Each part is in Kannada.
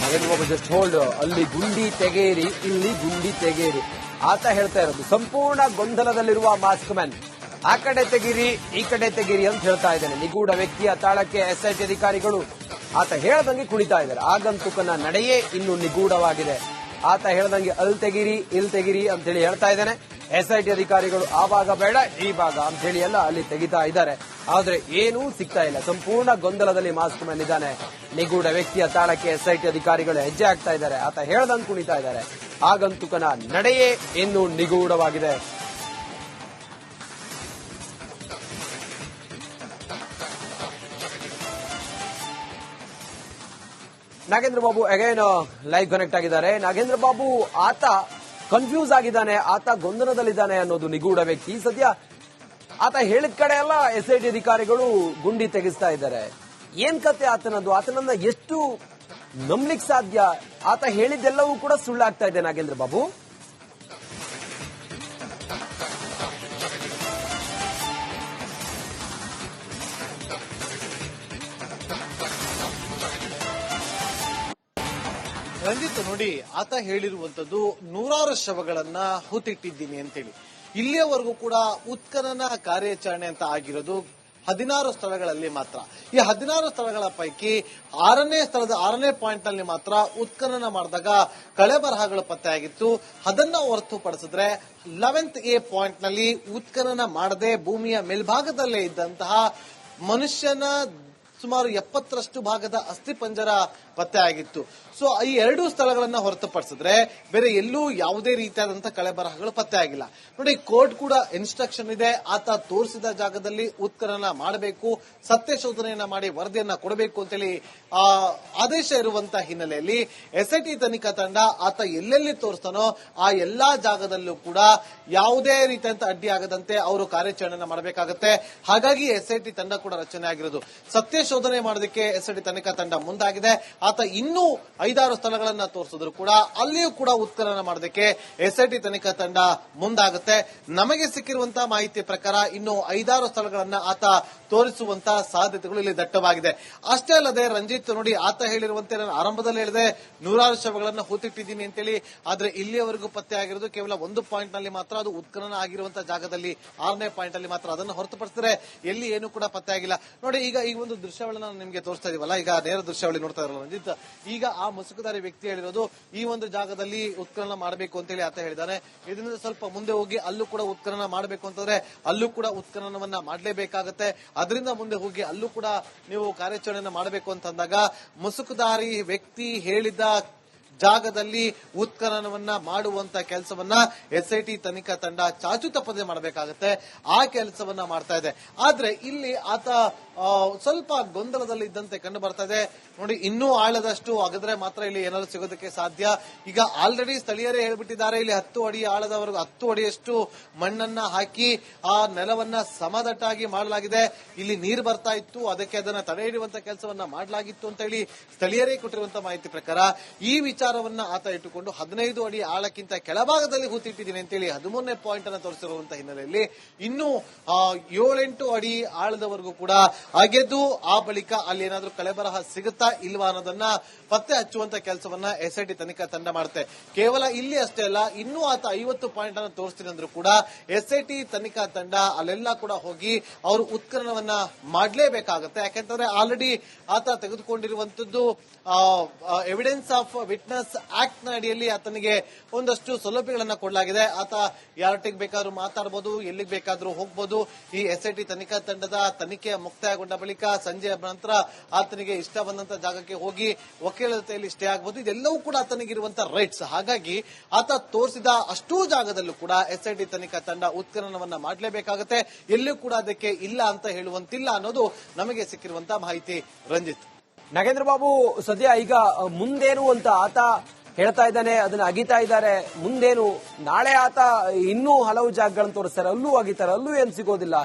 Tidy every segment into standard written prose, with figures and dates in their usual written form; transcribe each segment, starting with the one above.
Nagendra Babu just hold. ಅಲ್ಲಿ ಗುಂಡಿ ತೆಗೆಯಿರಿ, ಇಲ್ಲಿ ಗುಂಡಿ ತೆಗೆಯಿರಿ. ಆತ ಹೇಳ್ತಾ ಇರೋದು ಸಂಪೂರ್ಣ ಗೊಂದಲದಲ್ಲಿರುವ ಮಾಸ್ಕ್ ಮ್ಯಾನ್. ಆ ಕಡೆ ತೆಗೀರಿ, ಈ ಕಡೆ ತೆಗೀರಿ ಅಂತ ಹೇಳ್ತಾ ಇದ್ದಾನೆ. ನಿಗೂಢ ವ್ಯಕ್ತಿಯ ತಾಳಕ್ಕೆ ಎಸ್ಐಟಿ ಅಧಿಕಾರಿಗಳು ಆತ ಹೇಳ್ದಂಗೆ ಕುಣಿತಾ ಇದ್ದಾರೆ. ಆಗಂತುಕನ ನಡೆಯೇ ಇನ್ನು ನಿಗೂಢವಾಗಿದೆ. ಆತ ಹೇಳ್ದಂಗೆ ಅಲ್ಲಿ ತೆಗೀರಿ, ಇಲ್ಲಿ ತೆಗೀರಿ ಅಂತ ಹೇಳಿ ಹೇಳ್ತಾ ಇದ್ದಾನೆ. ಎಸ್ಐಟಿ ಅಧಿಕಾರಿಗಳು ಆ ಭಾಗ ಬೇಡ, ಈ ಭಾಗ ಅಂತ ಹೇಳಿ ಎಲ್ಲ ಅಲ್ಲಿ ತೆಗಿತಾ ಇದ್ದಾರೆ. ಆದ್ರೆ ಏನೂ ಸಿಗ್ತಾ ಇಲ್ಲ. ಸಂಪೂರ್ಣ ಗೊಂದಲದಲ್ಲಿ ಮಾಸ್ಕ್ ಮ್ಯಾನ್ ಇದ್ದಾನೆ. ನಿಗೂಢ ವ್ಯಕ್ತಿಯ ತಾಳಕ್ಕೆ ಎಸ್ಐಟಿ ಅಧಿಕಾರಿಗಳು ಹೆಜ್ಜೆ ಹಾಕ್ತಾ ಇದ್ದಾರೆ. ಆತ ಹೇಳ್ದಂಗೆ ಕುಣಿತಾ ಇದ್ದಾರೆ. ಆಗಂತುಕನ ನಡೆಯೇ ಇನ್ನು ನಿಗೂಢವಾಗಿದೆ. Nagendra Babu again live connect ಆಗಿದ್ದಾರೆ. ನಾಗೇಂದ್ರ ಬಾಬು ಆತ ಕನ್ಫ್ಯೂಸ್ ಆಗಿದ್ದಾನೆ, ಆತ ಗೊಂದಲದಲ್ಲಿದ್ದಾನೆ ಅನ್ನೋದು ನಿಗೂಢ ವ್ಯಕ್ತಿ. ಸದ್ಯ ಆತ ಹೇಳಿದ ಕಡೆ ಎಲ್ಲ ಎಸ್ಐಟಿ ಅಧಿಕಾರಿಗಳು ಗುಂಡಿ ತೆಗೆಸ್ತಾ ಇದ್ದಾರೆ. ಏನ್ ಕತೆ ಆತನದ್ದು? ಆತನನ್ನ ಎಷ್ಟು ನಂಬಲಿಕ್ಕೆ ಸಾಧ್ಯ? ಆತ ಹೇಳಿದ್ದೆಲ್ಲವೂ ಕೂಡ ಸುಳ್ಳಾಗ್ತಾ ಇದೆ ನಾಗೇಂದ್ರ ಬಾಬು. ರಂಜಿತ್ ನೋಡಿ, ಆತ ಹೇಳಿರುವಂತದ್ದು ನೂರಾರು ಶವಗಳನ್ನ ಹೂತಿಟ್ಟಿದ್ದೀನಿ ಅಂತೇಳಿ. ಇಲ್ಲಿಯವರೆಗೂ ಕೂಡ ಉತ್ಖನನ ಕಾರ್ಯಾಚರಣೆ ಅಂತ ಆಗಿರೋದು 16 ಸ್ಥಳಗಳಲ್ಲಿ ಮಾತ್ರ. ಈ 16 ಸ್ಥಳಗಳ ಪೈಕಿ 6ನೇ ಪಾಯಿಂಟ್ ನಲ್ಲಿ ಮಾತ್ರ ಉತ್ಖನನ ಮಾಡಿದಾಗ ಕಳೆಬರಹಗಳು ಪತ್ತೆಯಾಗಿತ್ತು. ಅದನ್ನ ಹೊರತುಪಡಿಸಿದ್ರೆ 11th A ಪಾಯಿಂಟ್ ನಲ್ಲಿ ಉತ್ಖನನ ಮಾಡದೆ ಭೂಮಿಯ ಮೇಲ್ಭಾಗದಲ್ಲೇ ಇದ್ದಂತಹ ಮನುಷ್ಯನ ಸುಮಾರು 70ರಷ್ಟು ಭಾಗದ ಅಸ್ಥಿಪಂಜರ ಪತ್ತೆ ಆಗಿತ್ತು. ಸೊ ಈ 2 ಸ್ಥಳಗಳನ್ನ ಹೊರತುಪಡಿಸಿದ್ರೆ ಬೇರೆ ಎಲ್ಲೂ ಯಾವುದೇ ರೀತಿಯಾದಂತಹ ಕಳೆಬರಹಗಳು ಪತ್ತೆ ಆಗಿಲ್ಲ. ನೋಡಿ, ಕೋರ್ಟ್ ಕೂಡ ಇನ್ಸ್ಟ್ರಕ್ಷನ್ ಇದೆ, ಆತ ತೋರಿಸಿದ ಜಾಗದಲ್ಲಿ ಉತ್ಖನನ ಮಾಡಬೇಕು, ಸತ್ಯ ಶೋಧನೆಯನ್ನ ಮಾಡಿ ವರದಿಯನ್ನ ಕೊಡಬೇಕು ಅಂತೇಳಿ ಆದೇಶ ಇರುವಂತಹ ಹಿನ್ನೆಲೆಯಲ್ಲಿ ಎಸ್ಐಟಿ ತನಿಖಾ ತಂಡ ಆತ ಎಲ್ಲೆಲ್ಲಿ ತೋರಿಸ್ತಾನೋ ಆ ಎಲ್ಲಾ ಜಾಗದಲ್ಲೂ ಕೂಡ ಯಾವುದೇ ರೀತಿಯಂತ ಅಡ್ಡಿ ಆಗದಂತೆ ಅವರು ಕಾರ್ಯಾಚರಣೆಯನ್ನ ಮಾಡಬೇಕಾಗುತ್ತೆ. ಹಾಗಾಗಿ ಎಸ್ಐಟಿ ತಂಡ ಕೂಡ ರಚನೆ ಆಗಿರೋದು. ಸತ್ಯ ಶೋಧನೆ ಮಾಡೋದಕ್ಕೆ ಎಸ್ಐಟಿ ತನಿಖಾ ತಂಡ ಮುಂದಾಗಿದೆ. ಆತ ಇನ್ನೂ 5-6 ಸ್ಥಳಗಳನ್ನ ತೋರಿಸಿದ್ರು ಕೂಡ ಅಲ್ಲಿಯೂ ಕೂಡ ಉತ್ಖನನ ಮಾಡೋದಕ್ಕೆ ಎಸ್ಐಟಿ ತನಿಖಾ ತಂಡ ಮುಂದಾಗುತ್ತೆ. ನಮಗೆ ಸಿಕ್ಕಿರುವಂತಹ ಮಾಹಿತಿ ಪ್ರಕಾರ ಇನ್ನು 5-6 ಸ್ಥಳಗಳನ್ನ ಆತ ತೋರಿಸುವಂತಹ ಸಾಧ್ಯತೆಗಳು ಇಲ್ಲಿ ದಟ್ಟವಾಗಿದೆ. ಅಷ್ಟೇ ಅಲ್ಲದೆ ರಂಜಿತ್ ನೋಡಿ, ಆತ ಹೇಳಿರುವಂತೆ ನಾನು ಆರಂಭದಲ್ಲಿ ಹೇಳಿದೆ ನೂರಾರು ಶವಗಳನ್ನ ಹೂತಿಟ್ಟಿದ್ದೀನಿ ಅಂತೇಳಿ. ಆದ್ರೆ ಇಲ್ಲಿಯವರೆಗೂ ಪತ್ತೆ ಆಗಿರೋದು ಕೇವಲ 1 ಪಾಯಿಂಟ್ ನಲ್ಲಿ ಮಾತ್ರ. ಅದು ಉತ್ಖನನ ಆಗಿರುವಂತಹ ಜಾಗದಲ್ಲಿ 6ನೇ ಪಾಯಿಂಟ್ ಅಲ್ಲಿ ಮಾತ್ರ. ಅದನ್ನು ಹೊರತುಪಡಿಸಿದ್ರೆ ಎಲ್ಲಿ ಏನು ಕೂಡ ಪತ್ತೆ ಆಗಿಲ್ಲ. ನೋಡಿ, ಈಗ ಈ ಒಂದು ದೃಶ್ಯಾವಳಿನ ನಿಮಗೆ ತೋರಿಸ್ತಾ ಇದೀವಲ್ಲ, ಈಗ ನೇರ ದೃಶ್ಯಾವಳಿ ನೋಡ್ತಾ ಇರಲ್ಲ ರಂಜಿತ್. ಈಗ ಆ ಮುಸುಕುಧಾರಿ ವ್ಯಕ್ತಿ ಹೇಳಿರೋದು ಈ ಒಂದು ಜಾಗದಲ್ಲಿ ಉತ್ಖನನ ಮಾಡಬೇಕು ಅಂತೇಳಿ ಆತ ಹೇಳಿದಾನೆ. ಇದರಿಂದ ಸ್ವಲ್ಪ ಮುಂದೆ ಹೋಗಿ ಅಲ್ಲೂ ಕೂಡ ಉತ್ಖನನ ಮಾಡಬೇಕು ಅಂತಂದ್ರೆ ಅಲ್ಲೂ ಕೂಡ ಉತ್ಖನನವನ್ನ ಮಾಡಲೇಬೇಕಾಗತ್ತೆ. ಅದರಿಂದ ಮುಂದೆ ಹೋಗಿ ಅಲ್ಲೂ ಕೂಡ ನೀವು ಕಾರ್ಯಾಚರಣೆಯನ್ನ ಮಾಡಬೇಕು ಅಂತಂದಾಗ ಮುಸುಕುಧಾರಿ ವ್ಯಕ್ತಿ ಹೇಳಿದ ಜಾಗದಲ್ಲಿ ಉತ್ಖನನವನ್ನ ಮಾಡುವಂತ ಕೆಲಸವನ್ನ ಎಸ್ಐಟಿ ತನಿಖಾ ತಂಡ ಚಾಚು ತಪ್ಪದೆ ಮಾಡಬೇಕಾಗತ್ತೆ. ಆ ಕೆಲಸವನ್ನ ಮಾಡ್ತಾ ಇದೆ. ಆದ್ರೆ ಇಲ್ಲಿ ಆತ ಸ್ವಲ್ಪ ಗೊಂದಲದಲ್ಲಿ ಇದ್ದಂತೆ ಕಂಡು ಬರ್ತಾ ಇದೆ. ನೋಡಿ, ಇನ್ನೂ ಆಳದಷ್ಟು ಅಗದ್ರೆ ಮಾತ್ರ ಇಲ್ಲಿ ಏನಾದ್ರು ಸಿಗೋದಕ್ಕೆ ಸಾಧ್ಯ. ಈಗ ಆಲ್ರೆಡಿ ಸ್ಥಳೀಯರೇ ಹೇಳ್ಬಿಟ್ಟಿದ್ದಾರೆ, ಇಲ್ಲಿ 10 ಅಡಿ ಆಳದವರೆಗೂ 10 ಅಡಿಯಷ್ಟು ಮಣ್ಣನ್ನ ಹಾಕಿ ಆ ನೆಲವನ್ನ ಸಮದಟ್ಟಾಗಿ ಮಾಡಲಾಗಿದೆ. ಇಲ್ಲಿ ನೀರು ಬರ್ತಾ ಇತ್ತು, ಅದಕ್ಕೆ ಅದನ್ನ ತಡೆ ಹಿಡಿಯುವಂತ ಕೆಲಸವನ್ನ ಮಾಡಲಾಗಿತ್ತು ಅಂತ ಹೇಳಿ ಸ್ಥಳೀಯರೇ ಕೊಟ್ಟಿರುವಂತಹ ಮಾಹಿತಿ ಪ್ರಕಾರ ಈ ವಿಚಾರವನ್ನ ಆತ ಇಟ್ಟುಕೊಂಡು 15 ಅಡಿ ಆಳಕ್ಕಿಂತ ಕೆಳಭಾಗದಲ್ಲಿ ಹೂತಿಟ್ಟಿದ್ದೀನಿ ಅಂತೇಳಿ 13ನೇ ಪಾಯಿಂಟ್ ಅನ್ನು ತೋರಿಸಿರುವಂತಹ ಹಿನ್ನೆಲೆಯಲ್ಲಿ ಇನ್ನೂ 7-8 ಅಡಿ ಆಳದವರೆಗೂ ಕೂಡ ಅಗೆದು ಆ ಬಳಿಕ ಅಲ್ಲಿ ಏನಾದ್ರೂ ಕಳೆಬರಹ ಸಿಗುತ್ತಾ ಇಲ್ವಾ ಅನ್ನೋದನ್ನ ಪತ್ತೆ ಹಚ್ಚುವಂತ ಕೆಲಸವನ್ನ ಎಸ್ಐಟಿ ತನಿಖಾ ತಂಡ ಮಾಡುತ್ತೆ. ಕೇವಲ ಇಲ್ಲಿ ಅಷ್ಟೇ ಅಲ್ಲ, ಇನ್ನೂ ಆತ 50 ಪಾಯಿಂಟ್ ಅನ್ನು ತೋರಿಸ್ತೀನಿ ಅಂದ್ರೂ ಕೂಡ ಎಸ್ಐಟಿ ತನಿಖಾ ತಂಡ ಅಲ್ಲೆಲ್ಲ ಕೂಡ ಹೋಗಿ ಅವರು ಉತ್ಖನನವನ್ನ ಮಾಡಲೇಬೇಕಾಗುತ್ತೆ. ಯಾಕೆಂತಂದ್ರೆ ಆಲ್ರೆಡಿ ಆತ ತೆಗೆದುಕೊಂಡಿರುವಂತದ್ದು ಎವಿಡೆನ್ಸ್ ಆಫ್ ವಿಟ್ನೆಸ್ ಆಕ್ಟ್ ನ ಅಡಿಯಲ್ಲಿ ಆತನಿಗೆ ಒಂದಷ್ಟು ಸೌಲಭ್ಯಗಳನ್ನ ಕೊಡಲಾಗಿದೆ. ಆತ ಯಾರೊಟ್ಟಿಗೆ ಬೇಕಾದ್ರೂ ಮಾತಾಡಬಹುದು, ಎಲ್ಲಿಗೆ ಬೇಕಾದ್ರೂ ಹೋಗಬಹುದು. ಈ ಎಸ್ಐಟಿ ತನಿಖಾ ತಂಡದ ತನಿಖೆ ಮುಕ್ತಾಯಗೊಂಡ ಬಳಿಕ ಸಂಜೆಯ ನಂತರ ಆತನಿಗೆ ಇಷ್ಟ ಬಂದಂತ ಜಾಗಕ್ಕೆ ಹೋಗಿ ವಕೀಲತೆಯಲ್ಲಿ ಸ್ಟೇ ಆಗಬಹುದು. ಇದೆಲ್ಲವೂ ಕೂಡ ಆತನಿಗಿರುವಂತಹ ರೈಟ್ಸ್. ಹಾಗಾಗಿ ಆತ ತೋರಿಸಿದ ಅಷ್ಟೂ ಜಾಗದಲ್ಲೂ ಕೂಡ ಎಸ್ಐಟಿ ತನಿಖಾ ತಂಡ ಉತ್ಖನನವನ್ನ ಮಾಡಲೇಬೇಕಾಗುತ್ತೆ. ಎಲ್ಲೂ ಕೂಡ ಅದಕ್ಕೆ ಇಲ್ಲ ಅಂತ ಹೇಳುವಂತಿಲ್ಲ ಅನ್ನೋದು ನಮಗೆ ಸಿಕ್ಕಿರುವಂತಹ ಮಾಹಿತಿ ರಂಜಿತ್. ನಾಗೇಂದ್ರ ಬಾಬು, ಸದ್ಯ ಈಗ ಮುಂದೇನು ಅಂತ ಆತ ಹೇಳ್ತಾ ಇದ್ದಾನೆ, ಅದನ್ನ ಅಗಿತಾ ಇದ್ದಾರೆ. ಮುಂದೇನು? ನಾಳೆ ಆತ ಇನ್ನೂ ಹಲವು ಜಾಗಗಳನ್ನು ತೋರಿಸ್ತಾರೆ, ಅಲ್ಲೂ ಅಗಿತಾರೆ, ಅಲ್ಲೂ ಏನ್ ಸಿಗೋದಿಲ್ಲ.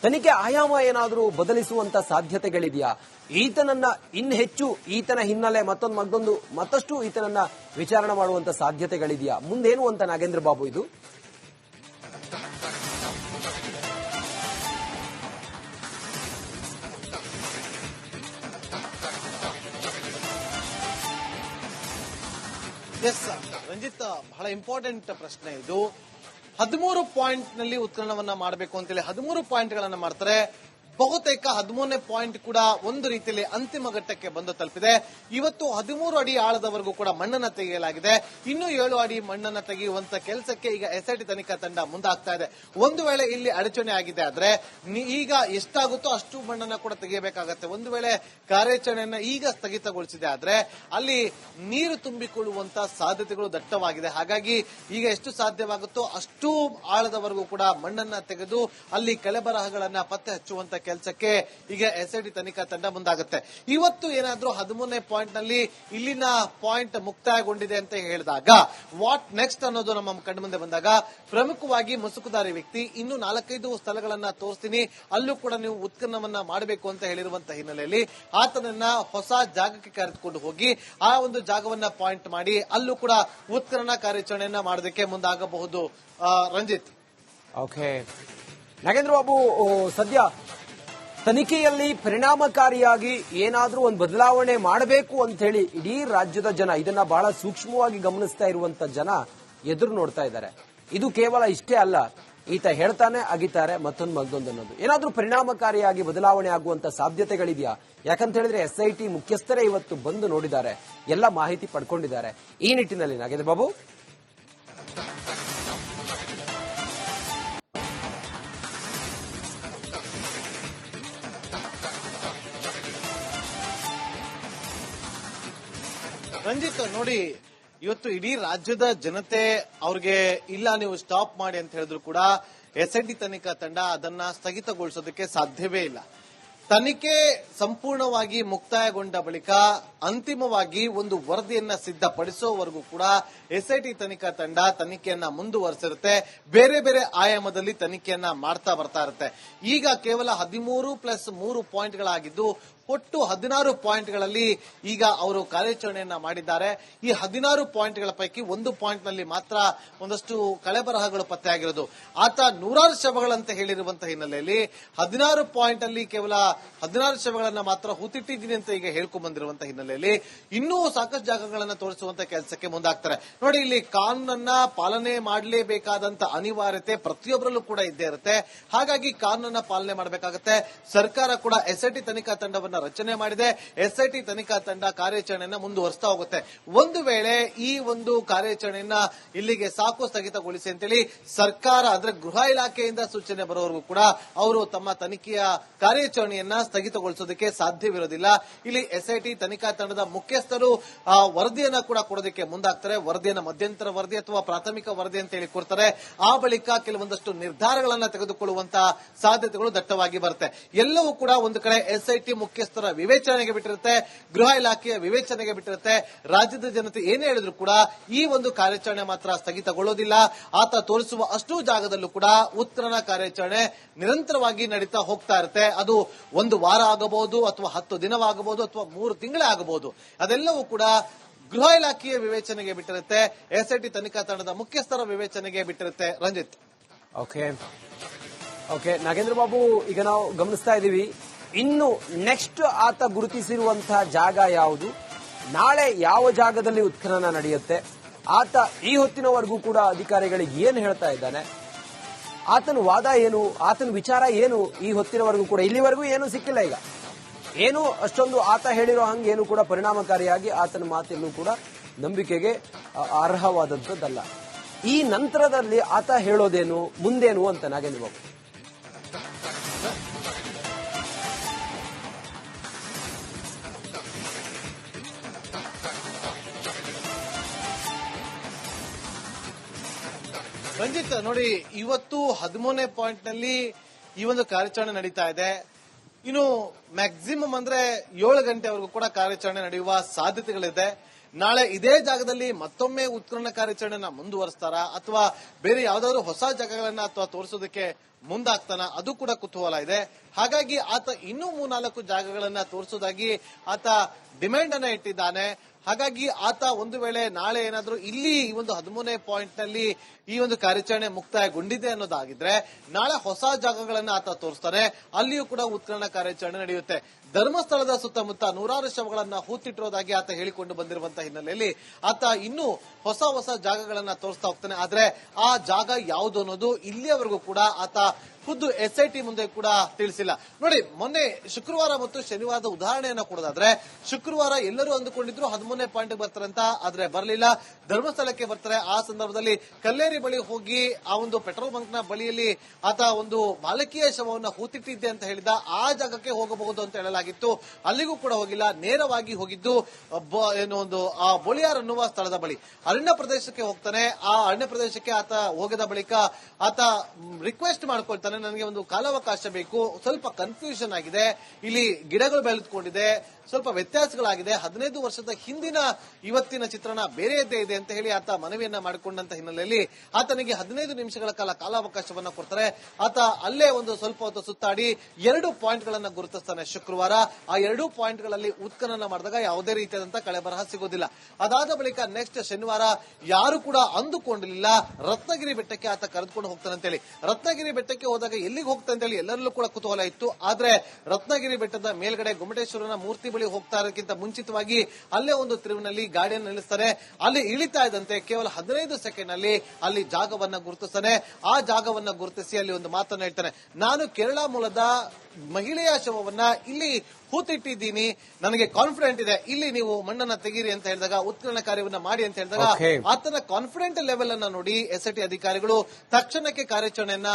ತನಿಖೆ ಆಯಾಮ ಏನಾದರೂ ಬದಲಿಸುವಂತ ಸಾಧ್ಯತೆಗಳಿದೆಯಾ? ಈತನನ್ನ ಇನ್ನು ಹೆಚ್ಚು ಈತನ ಹಿನ್ನೆಲೆ ಮತ್ತಷ್ಟು ಈತನನ್ನ ವಿಚಾರಣೆ ಮಾಡುವಂತ ಸಾಧ್ಯತೆಗಳಿದೆಯಾ? ಮುಂದೇನು ಅಂತ ನಾಗೇಂದ್ರ ಬಾಬು ಇದು? ಎಸ್ ರಂಜಿತ್, ಬಹಳ ಇಂಪಾರ್ಟೆಂಟ್ ಪ್ರಶ್ನೆ ಇದು. 13 ಪಾಯಿಂಟ್ ನಲ್ಲಿ ಉತ್ಖನನವನ್ನ ಮಾಡಬೇಕು ಅಂತೇಳಿ 13 ಪಾಯಿಂಟ್ ಗಳನ್ನ ಮಾಡ್ತಾರೆ. ಬಹುತೇಕ 13ನೇ ಪಾಯಿಂಟ್ ಕೂಡ ಒಂದು ರೀತಿಯಲ್ಲಿ ಅಂತಿಮ ಘಟ್ಟಕ್ಕೆ ಬಂದು ತಲುಪಿದೆ. ಇವತ್ತು 13 ಅಡಿ ಆಳದವರೆಗೂ ಕೂಡ ಮಣ್ಣನ್ನ ತೆಗೆಯಲಾಗಿದೆ. ಇನ್ನು 7 ಅಡಿ ಮಣ್ಣನ್ನ ತೆಗೆಯುವಂತ ಕೆಲಸಕ್ಕೆ ಈಗ ಎಸ್ಐಟಿ ತನಿಖಾ ತಂಡ ಮುಂದಾಗ್ತಾ ಇದೆ. ಒಂದು ವೇಳೆ ಇಲ್ಲಿ ಅಡಚಣೆ ಆಗಿದೆ ಆದ್ರೆ ಈಗ ಎಷ್ಟಾಗುತ್ತೋ ಅಷ್ಟು ಮಣ್ಣನ್ನ ಕೂಡ ತೆಗೆಯಬೇಕಾಗತ್ತೆ. ಒಂದು ವೇಳೆ ಕಾರ್ಯಾಚರಣೆಯನ್ನ ಈಗ ಸ್ಥಗಿತಗೊಳಿಸಿದೆ ಆದ್ರೆ ಅಲ್ಲಿ ನೀರು ತುಂಬಿಕೊಳ್ಳುವಂತ ಸಾಧ್ಯತೆಗಳು ದಟ್ಟವಾಗಿದೆ. ಹಾಗಾಗಿ ಈಗ ಎಷ್ಟು ಸಾಧ್ಯವಾಗುತ್ತೋ ಅಷ್ಟು ಆಳದವರೆಗೂ ಕೂಡ ಮಣ್ಣನ್ನ ತೆಗೆದು ಅಲ್ಲಿ ಕಳೆಬರಹಗಳನ್ನ ಪತ್ತೆ ಹಚ್ಚುವಂತ ಕೆಲಸಕ್ಕೆ ಈಗ ಎಸ್ಐಟಿ ತನಿಖಾ ತಂಡ ಮುಂದಾಗುತ್ತೆ. ಇವತ್ತು ಏನಾದ್ರೂ 13ನೇ ಪಾಯಿಂಟ್ ನಲ್ಲಿ ಇಲ್ಲಿನ ಪಾಯಿಂಟ್ ಮುಕ್ತಾಯಗೊಂಡಿದೆ ಅಂತ ಹೇಳಿದಾಗ ವಾಟ್ ನೆಕ್ಸ್ಟ್ ಅನ್ನೋದು ನಮ್ಮ ಕಣ್ಣು ಮುಂದೆ ಬಂದಾಗ ಪ್ರಮುಖವಾಗಿ ಮುಸುಕುದಾರಿ ವ್ಯಕ್ತಿ ಇನ್ನು 4-5 ಸ್ಥಳಗಳನ್ನ ತೋರಿಸ್ತೀನಿ, ಅಲ್ಲೂ ಕೂಡ ನೀವು ಉತ್ಖನನವನ್ನ ಮಾಡಬೇಕು ಅಂತ ಹೇಳಿರುವಂತಹ ಹಿನ್ನೆಲೆಯಲ್ಲಿ ಆತನನ್ನ ಹೊಸ ಜಾಗಕ್ಕೆ ಕರೆದುಕೊಂಡು ಹೋಗಿ ಆ ಒಂದು ಜಾಗವನ್ನ ಪಾಯಿಂಟ್ ಮಾಡಿ ಅಲ್ಲೂ ಕೂಡ ಉತ್ಖನನ ಕಾರ್ಯಾಚರಣೆಯನ್ನ ಮಾಡೋದಕ್ಕೆ ಮುಂದಾಗಬಹುದು. ರಂಜಿತ್. ಓಕೆ ನಾಗೇಂದ್ರ ಬಾಬು, ಸದ್ಯ ತನಿಖೆಯಲ್ಲಿ ಪರಿಣಾಮಕಾರಿಯಾಗಿ ಏನಾದ್ರೂ ಒಂದು ಬದಲಾವಣೆ ಮಾಡಬೇಕು ಅಂತ ಹೇಳಿ ಇಡೀ ರಾಜ್ಯದ ಜನ ಇದನ್ನ ಬಹಳ ಸೂಕ್ಷ್ಮವಾಗಿ ಗಮನಿಸ್ತಾ ಇರುವಂತ ಜನ ಎದುರು ನೋಡ್ತಾ ಇದ್ದಾರೆ. ಇದು ಕೇವಲ ಇಷ್ಟೇ ಅಲ್ಲ, ಈತ ಹೇಳ್ತಾನೆ ಅಗಿತಾರೆ ಮತ್ತೊಂದು ಅನ್ನೋದು. ಏನಾದ್ರೂ ಪರಿಣಾಮಕಾರಿಯಾಗಿ ಬದಲಾವಣೆ ಆಗುವಂತ ಸಾಧ್ಯತೆಗಳಿದೆಯಾ? ಯಾಕಂತ ಹೇಳಿದ್ರೆ ಎಸ್ಐಟಿ ಮುಖ್ಯಸ್ಥರೇ ಇವತ್ತು ಬಂದು ನೋಡಿದ್ದಾರೆ, ಎಲ್ಲ ಮಾಹಿತಿ ಪಡ್ಕೊಂಡಿದ್ದಾರೆ. ಈ ನಿಟ್ಟಿನಲ್ಲಿ ನಾಗೇಂದ್ರ ಬಾಬು ರಂಜಿತ್ ನೋಡಿ, ಇವತ್ತು ಇಡೀ ರಾಜ್ಯದ ಜನತೆ ಅವ್ರಿಗೆ ಇಲ್ಲ ನೀವು ಸ್ಟಾಪ್ ಮಾಡಿ ಅಂತ ಹೇಳಿದ್ರು ಕೂಡ ಎಸ್ಐಟಿ ತನಿಖಾ ತಂಡ ಅದನ್ನ ಸ್ಥಗಿತಗೊಳಿಸೋದಕ್ಕೆ ಸಾಧ್ಯವೇ ಇಲ್ಲ. ತನಿಖೆ ಸಂಪೂರ್ಣವಾಗಿ ಮುಕ್ತಾಯಗೊಂಡ ಬಳಿಕ ಅಂತಿಮವಾಗಿ ಒಂದು ವರದಿಯನ್ನ ಸಿದ್ಧಪಡಿಸುವವರೆಗೂ ಕೂಡ ಎಸ್ಐಟಿ ತನಿಖಾ ತಂಡ ತನಿಖೆಯನ್ನ ಮುಂದುವರೆಸಿರುತ್ತೆ. ಬೇರೆ ಬೇರೆ ಆಯಾಮದಲ್ಲಿ ತನಿಖೆಯನ್ನ ಮಾಡ್ತಾ ಬರ್ತಾ ಇರುತ್ತೆ. ಈಗ ಕೇವಲ 13+3 ಪಾಯಿಂಟ್ಗಳಾಗಿದ್ದು ಒಟ್ಟು 16 ಪಾಯಿಂಟ್ಗಳಲ್ಲಿ ಈಗ ಅವರು ಕಾರ್ಯಾಚರಣೆಯನ್ನ ಮಾಡಿದ್ದಾರೆ. ಈ 16 ಪಾಯಿಂಟ್ಗಳ ಪೈಕಿ ಒಂದು ಪಾಯಿಂಟ್ ನಲ್ಲಿ ಮಾತ್ರ ಒಂದಷ್ಟು ಕಳೆಬರಹಗಳು ಪತ್ತೆಯಾಗಿರೋದು. ಆತ 100 ಶವಗಳಂತ ಹೇಳಿರುವಂತಹ ಹಿನ್ನೆಲೆಯಲ್ಲಿ 16 ಪಾಯಿಂಟ್ ಅಲ್ಲಿ ಕೇವಲ 16 ಶವಗಳನ್ನ ಮಾತ್ರ ಹೂತಿಟ್ಟಿದ್ದೀನಿ ಅಂತ ಈಗ ಹೇಳ್ಕೊಂಡ್ ಬಂದಿರುವಂತಹ ಹಿನ್ನೆಲೆಯಲ್ಲಿ ಇನ್ನೂ ಸಾಕಷ್ಟು ಜಾಗಗಳನ್ನ ತೋರಿಸುವಂತ ಕೆಲಸಕ್ಕೆ ಮುಂದಾಗ್ತಾರೆ. ನೋಡಿ, ಇಲ್ಲಿ ಕಾನೂನನ್ನ ಪಾಲನೆ ಮಾಡಲೇಬೇಕಾದಂತ ಅನಿವಾರ್ಯತೆ ಪ್ರತಿಯೊಬ್ಬರಲ್ಲೂ ಕೂಡ ಇದ್ದೇ ಇರುತ್ತೆ. ಹಾಗಾಗಿ ಕಾನೂನನ್ನ ಪಾಲನೆ ಮಾಡಬೇಕಾಗುತ್ತೆ. ಸರ್ಕಾರ ಕೂಡ ಎಸ್ಐಟಿ ತನಿಖಾ ತಂಡವನ್ನು ರಚನೆ ಮಾಡಿದೆ. ಎಸ್ಐಟಿ ತನಿಖಾ ತಂಡ ಕಾರ್ಯಾಚರಣೆಯನ್ನ ಮುಂದುವರಿಸ್ತಾ ಹೋಗುತ್ತೆ. ಒಂದು ವೇಳೆ ಈ ಒಂದು ಕಾರ್ಯಾಚರಣೆಯನ್ನ ಇಲ್ಲಿಗೆ ಸಾಕು ಸ್ಥಗಿತಗೊಳಿಸಿ ಅಂತೇಳಿ ಸರ್ಕಾರ ಅಂದ್ರೆ ಗೃಹ ಇಲಾಖೆಯಿಂದ ಸೂಚನೆ ಬರೋವರೆಗೂ ಕೂಡ ಅವರು ತಮ್ಮ ತನಿಖೆಯ ಕಾರ್ಯಾಚರಣೆಯನ್ನ ಸ್ಥಗಿತಗೊಳಿಸೋದಕ್ಕೆ ಸಾಧ್ಯವಿರೋದಿಲ್ಲ. ಇಲ್ಲಿ ಎಸ್ಐಟಿ ತನಿಖಾ ತಂಡದ ಮುಖ್ಯಸ್ಥರು ವರದಿಯನ್ನ ಕೂಡ ಕೊಡೋದಕ್ಕೆ ಮುಂದಾಗ್ತಾರೆ. ವರದಿಯನ್ನ ಮಧ್ಯಂತರ ವರದಿ ಅಥವಾ ಪ್ರಾಥಮಿಕ ವರದಿ ಅಂತ ಹೇಳಿ ಕೊಡ್ತಾರೆ. ಆ ಬಳಿಕ ಕೆಲವೊಂದಷ್ಟು ನಿರ್ಧಾರಗಳನ್ನ ತೆಗೆದುಕೊಳ್ಳುವಂತಹ ಸಾಧ್ಯತೆಗಳು ದಟ್ಟವಾಗಿ ಬರುತ್ತೆ. ಎಲ್ಲವೂ ಕೂಡ ಒಂದು ಕಡೆ ಎಸ್ಐಟಿ ಮುಖ್ಯಸ್ಥರ ವಿವೇಚನೆಗೆ ಬಿಟ್ಟಿರುತ್ತೆ, ಗೃಹ ಇಲಾಖೆಯ ವಿವೇಚನೆಗೆ ಬಿಟ್ಟಿರುತ್ತೆ. ರಾಜ್ಯದ ಜನತೆ ಏನೇ ಹೇಳಿದ್ರು ಕೂಡ ಈ ಒಂದು ಕಾರ್ಯಾಚರಣೆ ಮಾತ್ರ ಸ್ಥಗಿತಗೊಳ್ಳೋದಿಲ್ಲ. ಆತ ತೋರಿಸುವ ಅಷ್ಟು ಜಾಗದಲ್ಲೂ ಕೂಡ ಉತ್ಖನನ ಕಾರ್ಯಾಚರಣೆ ನಿರಂತರವಾಗಿ ನಡೀತಾ ಹೋಗ್ತಾ ಇರುತ್ತೆ. ಅದು 1 ವಾರ ಆಗಬಹುದು ಅಥವಾ 10 ದಿನವಾಗಬಹುದು ಅಥವಾ 3 ತಿಂಗಳೇ ಆಗಬಹುದು. ಅದೆಲ್ಲವೂ ಕೂಡ ಗೃಹ ಇಲಾಖೆಯ ವಿವೇಚನೆಗೆ ಬಿಟ್ಟಿರುತ್ತೆ, ಎಸ್ಐಟಿ ತನಿಖಾ ತಂಡದ ಮುಖ್ಯಸ್ಥರ ವಿವೇಚನೆಗೆ ಬಿಟ್ಟಿರುತ್ತೆ. ರಂಜಿತ್. ಓಕೆ ನಾಗೇಂದ್ರ ಬಾಬು, ಈಗ ನಾವು ಗಮನಿಸ್ತಾ ಇದ್ದೀವಿ, ಇನ್ನು ನೆಕ್ಸ್ಟ್ ಆತ ಗುರುತಿಸಿರುವಂತಹ ಜಾಗ ಯಾವುದು, ನಾಳೆ ಯಾವ ಜಾಗದಲ್ಲಿ ಉತ್ಖನನ ನಡೆಯುತ್ತೆ, ಆತ ಈ ಹೊತ್ತಿನವರೆಗೂ ಕೂಡ ಅಧಿಕಾರಿಗಳಿಗೆ ಏನು ಹೇಳ್ತಾ ಇದ್ದಾನೆ, ಆತನ ವಾದ ಏನು, ಆತನ ವಿಚಾರ ಏನು, ಈ ಹೊತ್ತಿನವರೆಗೂ ಕೂಡ ಇಲ್ಲಿವರೆಗೂ ಏನೂ ಸಿಕ್ಕಿಲ್ಲ. ಈಗ ಏನು ಅಷ್ಟೊಂದು ಆತ ಹೇಳಿರೋ ಹಂಗೆ ಏನು ಕೂಡ ಪರಿಣಾಮಕಾರಿಯಾಗಿ ಆತನ ಮಾತೆಲ್ಲೂ ಕೂಡ ನಂಬಿಕೆಗೆ ಅರ್ಹವಾದದ್ದಲ್ಲ. ಈ ನಂತರದಲ್ಲಿ ಆತ ಹೇಳೋದೇನು, ಮುಂದೇನು ಅಂತ ನಾಗೇಂದ್ರ ಬಾಬು. ರಂಜಿತ್ ನೋಡಿ, ಇವತ್ತು 13ನೇ ಪಾಯಿಂಟ್ ನಲ್ಲಿ ಈ ಒಂದು ಕಾರ್ಯಾಚರಣೆ ನಡೀತಾ ಇದೆ. ಇನ್ನು ಮ್ಯಾಕ್ಸಿಮಮ್ ಅಂದ್ರೆ 7 ಗಂಟೆವರೆಗೂ ಕೂಡ ಕಾರ್ಯಾಚರಣೆ ನಡೆಯುವ ಸಾಧ್ಯತೆಗಳಿದೆ. ನಾಳೆ ಇದೇ ಜಾಗದಲ್ಲಿ ಮತ್ತೊಮ್ಮೆ ಉತ್ಖನನ ಕಾರ್ಯಾಚರಣೆನ ಮುಂದುವರಿಸ್ತಾರ ಅಥವಾ ಬೇರೆ ಯಾವ್ದಾದ್ರು ಹೊಸ ಜಾಗಗಳನ್ನ ಅಥವಾ ತೋರಿಸೋದಕ್ಕೆ ಮುಂದಾಗ್ತಾನ, ಅದು ಕೂಡ ಕುತೂಹಲ ಇದೆ. ಹಾಗಾಗಿ ಆತ ಇನ್ನೂ 3-4 ಜಾಗಗಳನ್ನ ತೋರಿಸೋದಾಗಿ ಆತ ಡಿಮ್ಯಾಂಡ್ ಅನ್ನ ಇಟ್ಟಿದ್ದಾನೆ. ಹಾಗಾಗಿ ಆತ ಒಂದು ವೇಳೆ ನಾಳೆ ಏನಾದ್ರೂ ಇಲ್ಲಿ ಈ ಒಂದು 13ನೇ ಪಾಯಿಂಟ್ ನಲ್ಲಿ ಈ ಒಂದು ಕಾರ್ಯಾಚರಣೆ ಮುಕ್ತಾಯಗೊಂಡಿದೆ ಅನ್ನೋದಾಗಿದ್ರೆ ನಾಳೆ ಹೊಸ ಜಾಗಗಳನ್ನ ಆತ ತೋರಿಸ್ತಾನೆ, ಅಲ್ಲಿಯೂ ಕೂಡ ಉತ್ಖನನ ಕಾರ್ಯಾಚರಣೆ ನಡೆಯುತ್ತೆ. ಧರ್ಮಸ್ಥಳದ ಸುತ್ತಮುತ್ತ ನೂರಾರು ಶವಗಳನ್ನ ಹೂತಿಟ್ಟಿರೋದಾಗಿ ಆತ ಹೇಳಿಕೊಂಡು ಬಂದಿರುವಂತಹ ಹಿನ್ನೆಲೆಯಲ್ಲಿ ಆತ ಇನ್ನೂ ಹೊಸ ಜಾಗಗಳನ್ನ ತೋರಿಸ್ತಾ ಹೋಗ್ತಾನೆ. ಆದ್ರೆ ಆ ಜಾಗ ಯಾವುದು ಅನ್ನೋದು ಇಲ್ಲಿಯವರೆಗೂ ಕೂಡ ಆತ ಖುದ್ದು SIT ಮುಂದೆ ಕೂಡ ತಿಳಿಸಿಲ್ಲ. ನೋಡಿ, ಮೊನ್ನೆ ಶುಕ್ರವಾರ ಮತ್ತು ಶನಿವಾರದ ಉದಾಹರಣೆಯನ್ನ ಕೊಡೋದಾದ್ರೆ, ಶುಕ್ರವಾರ ಎಲ್ಲರೂ ಅಂದುಕೊಂಡಿದ್ರು 13ನೇ ಪಾಯಿಂಟ್ ಬರ್ತಾರೆ ಅಂತ, ಆದ್ರೆ ಬರಲಿಲ್ಲ. ಧರ್ಮಸ್ಥಳಕ್ಕೆ ಬರ್ತಾರೆ. ಆ ಸಂದರ್ಭದಲ್ಲಿ ಕಲ್ಲೇರಿ ಬಳಿ ಹೋಗಿ ಆ ಒಂದು ಪೆಟ್ರೋಲ್ ಬಂಕ್ ನ ಬಳಿಯಲ್ಲಿ ಆತ ಒಂದು ಬಾಲಕಿಯ ಶವವನ್ನು ಹೂತಿಟ್ಟಿದ್ದೆ ಅಂತ ಹೇಳಿದ. ಆ ಜಾಗಕ್ಕೆ ಹೋಗಬಹುದು ಅಂತ ಹೇಳಲಾಗಿತ್ತು. ಅಲ್ಲಿಗೂ ಕೂಡ ಹೋಗಿಲ್ಲ. ನೇರವಾಗಿ ಹೋಗಿದ್ದು ಏನು ಒಂದು ಆ ಬೋಳಿಯಾರ್ ಅನ್ನುವ ಸ್ಥಳದ ಬಳಿ ಅರಣ್ಯ ಪ್ರದೇಶಕ್ಕೆ ಹೋಗ್ತಾನೆ. ಆ ಅರಣ್ಯ ಪ್ರದೇಶಕ್ಕೆ ಆತ ಹೋಗದ ಬಳಿಕ ಆತ ರಿಕ್ವೆಸ್ಟ್ ಮಾಡ್ಕೊಳ್ತಾನೆ, ನನಗೆ ಒಂದು ಕಾಲಾವಕಾಶ ಬೇಕು, ಸ್ವಲ್ಪ ಕನ್ಫ್ಯೂಷನ್ ಆಗಿದೆ, ಇಲ್ಲಿ ಗಿಡಗಳು ಬೆಳೆದುಕೊಂಡಿದೆ, ಸ್ವಲ್ಪ ವ್ಯತ್ಯಾಸಗಳಾಗಿದೆ, 15 ವರ್ಷದ ಹಿಂದಿನ ಇವತ್ತಿನ ಚಿತ್ರಣ ಬೇರೆಯದ್ದೇ ಇದೆ ಅಂತ ಹೇಳಿ ಆತ ಮನವಿಯನ್ನ ಮಾಡಿಕೊಂಡಂತ ಹಿನ್ನೆಲೆಯಲ್ಲಿ ಆತನಿಗೆ 15 ನಿಮಿಷಗಳ ಕಾಲ ಕಾಲಾವಕಾಶವನ್ನ ಕೊಡ್ತಾರೆ. ಆತ ಅಲ್ಲೇ ಒಂದು ಸ್ವಲ್ಪ ಹೊತ್ತು ಸುತ್ತಾಡಿ 2 ಪಾಯಿಂಟ್ ಗಳನ್ನ ಗುರುತಿಸ್ತಾನೆ ಶುಕ್ರವಾರ. ಆ 2 ಪಾಯಿಂಟ್ ಗಳಲ್ಲಿ ಉತ್ಖನನ ಮಾಡಿದಾಗ ಯಾವುದೇ ರೀತಿಯಾದಂತಹ ಕಳೆಬರಹ ಸಿಗೋದಿಲ್ಲ. ಅದಾದ ಬಳಿಕ ನೆಕ್ಸ್ಟ್ ಶನಿವಾರ ಯಾರು ಕೂಡ ಅಂದುಕೊಂಡಿರಲಿಲ್ಲ ರತ್ನಗಿರಿ ಬೆಟ್ಟಕ್ಕೆ ಆತ ಕರೆದುಕೊಂಡು ಹೋಗ್ತಾನೆ ಅಂತೇಳಿ. ರತ್ನಗಿರಿ ಬೆಟ್ಟಕ್ಕೆ ಹೋದಾಗ ಎಲ್ಲಿಗೆ ಹೋಗ್ತಾನೆ ಅಂತೇಳಿ ಎಲ್ಲರಲ್ಲೂ ಕೂಡ ಕುತೂಹಲ ಇತ್ತು. ಆದ್ರೆ ರತ್ನಗಿರಿ ಬೆಟ್ಟದ ಮೇಲ್ಗಡೆ ಗೊಮ್ಮಟೇಶ್ವರನ ಮೂರ್ತಿ ಬಳಿ ಹೋಗ್ತಾ ಇರೋದಕ್ಕಿಂತ ಮುಂಚಿತವಾಗಿ ಅಲ್ಲೇ ಒಂದು ತಿರುವಿನಲ್ಲಿ ಗಾಡಿಯನ್ನು ನಿಲ್ಲಿಸ್ತಾರೆ. ಅಲ್ಲಿ ಇಳಿತಾ ಇದ್ದಂತೆ ಕೇವಲ 15 ಸೆಕೆಂಡ್ ನಲ್ಲಿ ಅಲ್ಲಿ ಜಾಗವನ್ನ ಗುರುತಿಸ್ತಾನೆ. ಆ ಜಾಗವನ್ನ ಗುರುತಿಸಿ ಅಲ್ಲಿ ಒಂದು ಮಾತನ್ನ ಹೇಳ್ತಾನೆ, ನಾನು ಕೇರಳ ಮೂಲದ ಮಹಿಳೆಯ ಶವವನ್ನ ಇಲ್ಲಿ ಹೂತಿಟ್ಟಿದ್ದೀನಿ, ನನಗೆ ಕಾನ್ಫಿಡೆಂಟ್ ಇದೆ, ಇಲ್ಲಿ ನೀವು ಮಣ್ಣನ್ನ ತೆಗೀರಿ ಅಂತ ಹೇಳಿದಾಗ, ಉತ್ಖನನ ಕಾರ್ಯವನ್ನ ಮಾಡಿ ಅಂತ ಹೇಳಿದಾಗ ಆತನ ಕಾನ್ಫಿಡೆಂಟ್ ಲೆವೆಲ್ ಅನ್ನ ನೋಡಿ SIT ಅಧಿಕಾರಿಗಳು ತಕ್ಷಣಕ್ಕೆ ಕಾರ್ಯಾಚರಣೆಯನ್ನ